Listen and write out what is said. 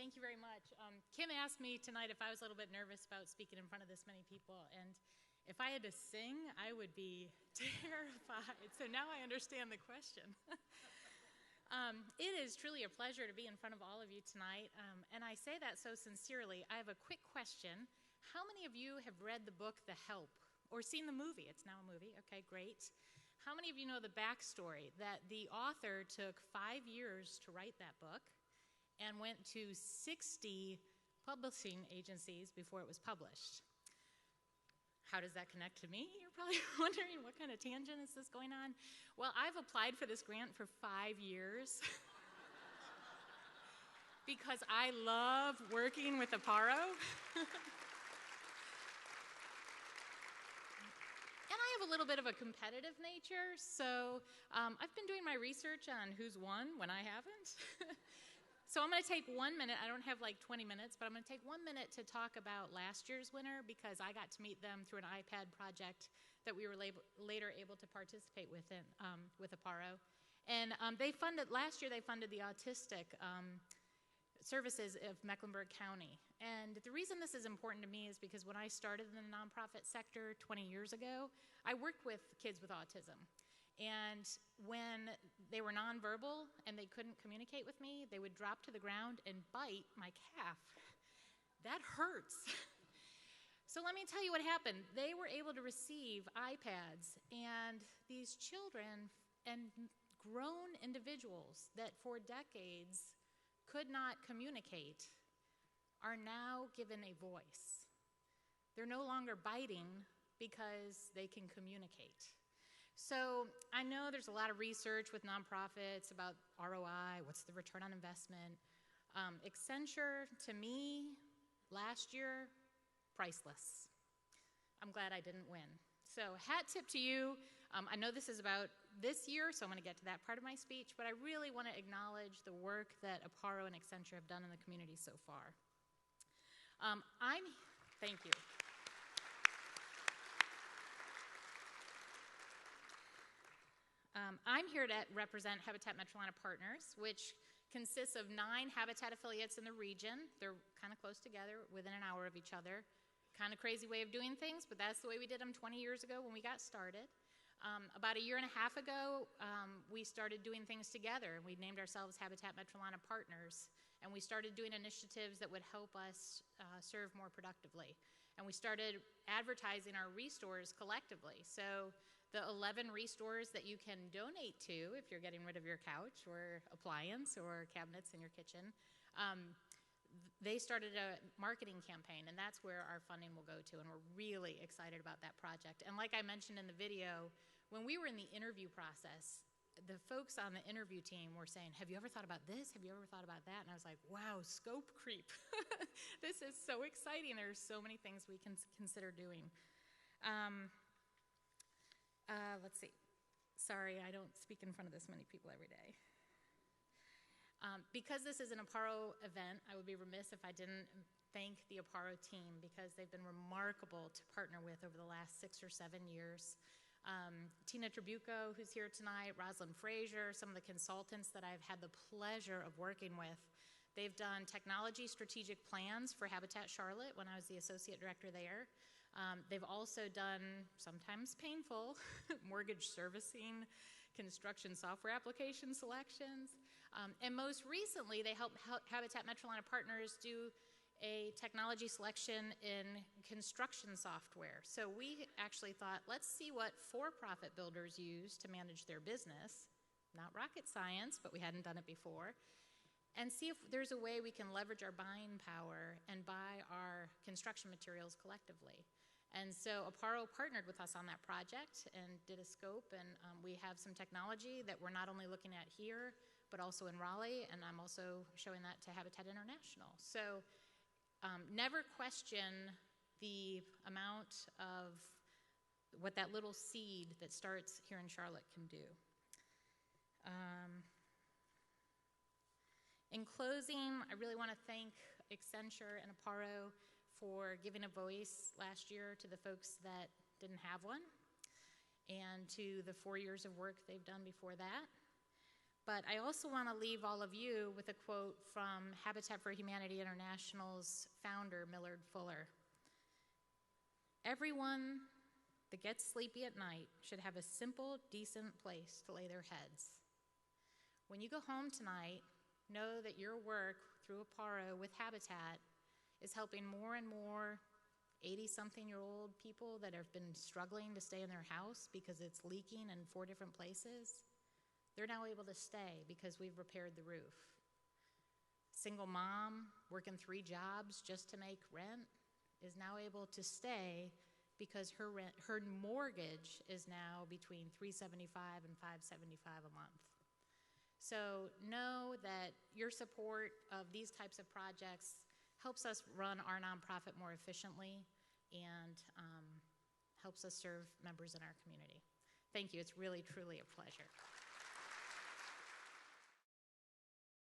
Thank you very much. Kim asked me tonight if I was a little bit nervous about speaking in front of this many people, and if I had to sing, I would be terrified. So now I understand the question. It is truly a pleasure to be in front of all of you tonight, and I say that so sincerely. I have a quick question. How many of you have read the book The Help, or seen the movie? It's now a movie. Okay, great. How many of you know the backstory, that the author took 5 years to write that book and went to 60 publishing agencies before it was published? How does that connect to me? You're probably wondering, what kind of tangent is this going on? Well, I've applied for this grant for 5 years because I love working with Apparo. And I have a little bit of a competitive nature, so I've been doing my research on who's won when I haven't. So I'm going to take 1 minute. I don't have like 20 minutes, but I'm going to take 1 minute to talk about last year's winner, because I got to meet them through an iPad project that we were later able to participate with Apparo. And last year they funded the autistic services of Mecklenburg County. And the reason this is important to me is because when I started in the nonprofit sector 20 years ago, I worked with kids with autism. And when they were nonverbal and they couldn't communicate with me, they would drop to the ground and bite my calf. That hurts. So let me tell you what happened. They were able to receive iPads, and these children and grown individuals that for decades could not communicate are now given a voice. They're no longer biting because they can communicate. So I know there's a lot of research with nonprofits about ROI, what's the return on investment. Accenture, to me, last year, priceless. I'm glad I didn't win. So hat tip to you. I know this is about this year, so I'm going to get to that part of my speech, but I really want to acknowledge the work that Apparo and Accenture have done in the community so far. Thank you. I'm here to represent Habitat Metrolina Partners, which consists of 9 Habitat affiliates in the region. They're kind of close together, within an hour of each other. Kind of crazy way of doing things, but that's the way we did them 20 years ago when we got started. About a year and a half ago, we started doing things together. We named ourselves Habitat Metrolina Partners, and we started doing initiatives that would help us serve more productively. And we started advertising our restores collectively. So the 11 restores that you can donate to if you're getting rid of your couch or appliance or cabinets in your kitchen, they started a marketing campaign, and that's where our funding will go to, and we're really excited about that project. And like I mentioned in the video, when we were in the interview process, the folks on the interview team were saying, have you ever thought about this? Have you ever thought about that? And I was like, wow, scope creep. This is so exciting. There's so many things we can consider doing. Let's see. Sorry, I don't speak in front of this many people every day. Because this is an Apparo event, I would be remiss if I didn't thank the Apparo team, because they've been remarkable to partner with over the last 6 or 7 years. Tina Tribuco, who's here tonight, Rosalind Frazier, some of the consultants that I've had the pleasure of working with. They've done technology strategic plans for Habitat Charlotte when I was the associate director there. They've also done, sometimes painful, mortgage servicing, construction software application selections. And most recently, they helped Habitat Metrolina Partners do a technology selection in construction software. So we actually thought, let's see what for-profit builders use to manage their business. Not rocket science, but we hadn't done it before. And see if there's a way we can leverage our buying power and buy our construction materials collectively. And so Apparo partnered with us on that project and did a scope, and we have some technology that we're not only looking at here, but also in Raleigh, and I'm also showing that to Habitat International. So never question the amount of what that little seed that starts here in Charlotte can do. In closing, I really want to thank Accenture and Apparo for giving a voice last year to the folks that didn't have one, and to the 4 years of work they've done before that. But I also want to leave all of you with a quote from Habitat for Humanity International's founder, Millard Fuller. Everyone that gets sleepy at night should have a simple, decent place to lay their heads. When you go home tonight, know that your work through Apparo with Habitat is helping more and more 80-something-year-old people that have been struggling to stay in their house because it's leaking in 4 different places. They're now able to stay because we've repaired the roof. Single mom working 3 jobs just to make rent is now able to stay because her mortgage is now between $375 and $575 a month. So know that your support of these types of projects helps us run our nonprofit more efficiently and helps us serve members in our community. Thank you. It's really, truly a pleasure.